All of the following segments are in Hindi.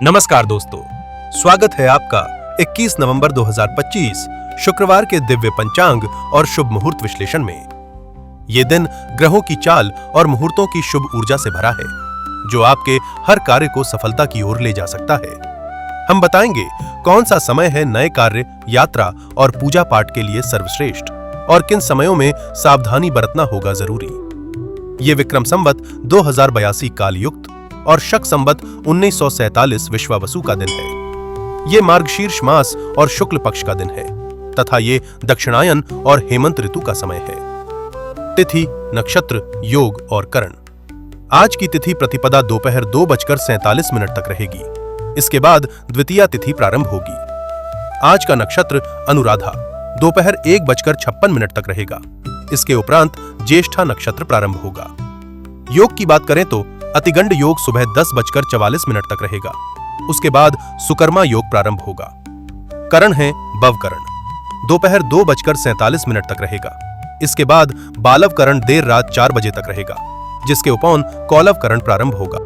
नमस्कार दोस्तों, स्वागत है आपका 21 नवंबर 2025 शुक्रवार के दिव्य पंचांग और शुभ मुहूर्त विश्लेषण में। ये दिन ग्रहों की चाल और मुहूर्तों की शुभ ऊर्जा से भरा है, जो आपके हर कार्य को सफलता की ओर ले जा सकता है। हम बताएंगे कौन सा समय है नए कार्य, यात्रा और पूजा पाठ के लिए सर्वश्रेष्ठ और किन समयों में सावधानी बरतना होगा जरूरी। ये विक्रम संवत 2082 काल युक्त और शक संवत 1947 विश्वावसु का दिन है। ये मार्गशीर्ष मास और शुक्ल पक्ष का दिन है तथा ये दक्षिणायन और हेमंत ऋतु का समय है। तिथि, नक्षत्र, योग और करण। आज की तिथि प्रतिपदा दोपहर 2:47 तक रहेगी। इसके बाद द्वितीया तिथि प्रारंभ होगी। आज का नक्षत्र अनुराधा दोपहर 1:56 तक रहेगा। इसके उपरांत ज्येष्ठा नक्षत्र प्रारंभ होगा। योग की बात करें तो अतिगंड योग सुबह 10:44 तक रहेगा। उसके बाद सुकर्मा योग प्रारंभ होगा। करण है बवकरण दोपहर 2:47 तक रहेगा। इसके बाद बालव करण देर रात 4 बजे तक रहेगा, जिसके उपौन कौलव करण प्रारंभ होगा।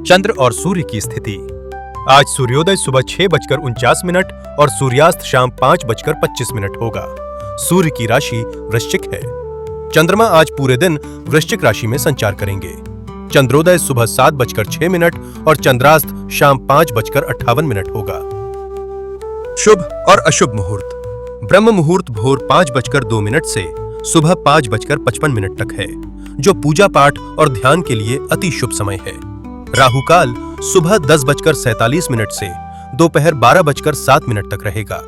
चंद्र और सूर्य की स्थिति। आज सूर्योदय सुबह 6:49 और सूर्यास्त शाम 5:25 होगा। सूर्य की राशि वृश्चिक है। चंद्रमा आज पूरे दिन वृश्चिक राशि में संचार करेंगे। चंद्रोदय सुबह 7:06 और चंद्रास्त शाम 5:58 होगा। शुभ और अशुभ मुहूर्त। ब्रह्म मुहूर्त भोर 5:02 से सुबह 5:55 तक है, जो पूजा पाठ और ध्यान के लिए अति शुभ समय है। राहु काल सुबह 10:47 से दोपहर 12:07 तक रहेगा।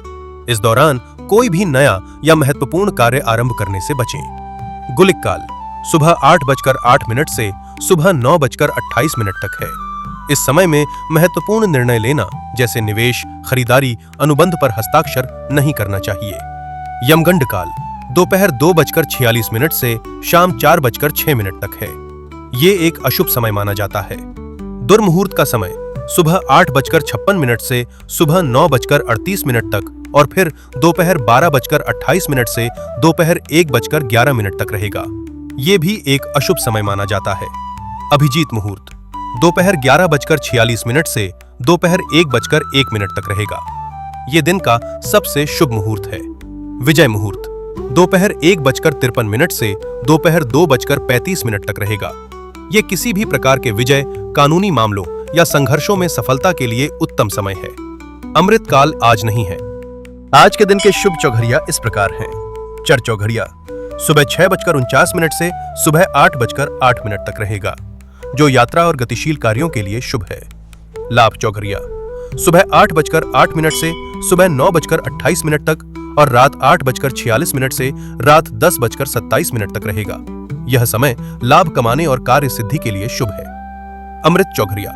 इस दौरान कोई भी नया या महत्वपूर्ण कार्य आरंभ करने से बचें। गुलिक काल सुबह 8:08 से सुबह 9:28 तक है। इस समय में महत्वपूर्ण निर्णय लेना, जैसे निवेश, खरीदारी, अनुबंध पर हस्ताक्षर नहीं करना चाहिए। यमगंड काल दोपहर 2:46 से शाम 4:06 तक है। ये एक अशुभ समय माना जाता है। दुर्मुहूर्त का समय सुबह 8:56 से सुबह 9:38 तक और फिर दोपहर 12:28 से दोपहर 1:11 तक रहेगा। ये भी एक अशुभ समय माना जाता है। अभिजीत मुहूर्त दोपहर 11:46 से दोपहर 1:01 तक रहेगा। ये दिन का सबसे शुभ मुहूर्त है। विजय मुहूर्त दोपहर 1:53 से दोपहर 2:35 तक रहेगा। ये किसी भी प्रकार के विजय, कानूनी मामलों या संघर्षों में सफलता के लिए उत्तम समय है। अमृत काल आज नहीं है। आज के दिन के शुभ चौघड़िया इस प्रकार हैं। चर चौघड़िया सुबह 6:49 से सुबह 8:08 तक रहेगा, जो यात्रा और गतिशील कार्यों के लिए शुभ है। लाभ चौघड़िया सुबह 8:08 से सुबह 9:28 तक और रात 8:46 से रात 10:27 तक रहेगा। यह समय लाभ कमाने और कार्य सिद्धि के लिए शुभ है। अमृत चौघड़िया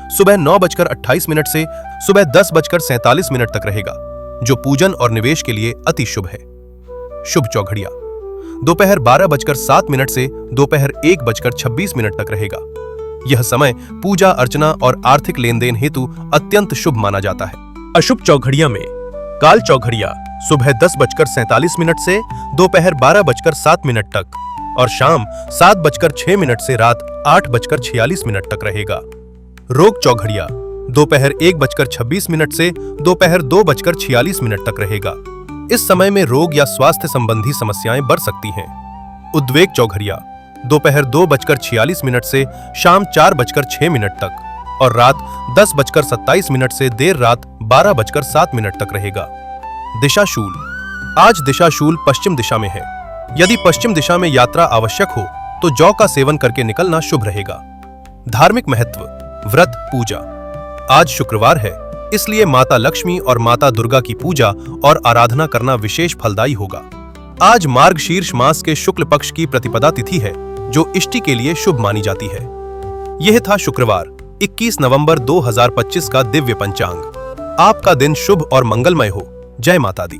सुबह 9:28 से सुबह 10:47 तक रहेगा, जो पूजन और निवेश के लिए अति शुभ है। शुभ चौघड़िया दोपहर 12:07 से दोपहर 1:26 तक रहेगा। यह समय पूजा अर्चना और आर्थिक लेन देन हेतु अत्यंत शुभ माना जाता है। अशुभ चौघड़िया में काल चौघड़िया सुबह 10:47 से दोपहर 12:07 तक और शाम 7:06 से रात 8:46 तक रहेगा। रोग चौघड़िया दोपहर 1:26 से दोपहर 2:46 तक रहेगा। इस समय में रोग या स्वास्थ्य संबंधी समस्याएं बढ़ सकती हैं। उद्वेग चौघड़िया दोपहर 2:46 से शाम 4:06 तक और रात 10:27 से देर रात 12:07 तक रहेगा। दिशाशूल आज दिशाशूल पश्चिम दिशा में है। यदि पश्चिम दिशा में यात्रा आवश्यक हो तो जौ का सेवन करके निकलना शुभ रहेगा। धार्मिक महत्व, व्रत, पूजा। आज शुक्रवार है, इसलिए माता लक्ष्मी और माता दुर्गा की पूजा और आराधना करना विशेष फलदायी होगा। आज मार्गशीर्ष मास के शुक्ल पक्ष की प्रतिपदा तिथि है, जो इष्टि के लिए शुभ मानी जाती है। यह था शुक्रवार 21 नवंबर 2025 का दिव्य पंचांग। आपका दिन शुभ और मंगलमय हो। जय माता दी।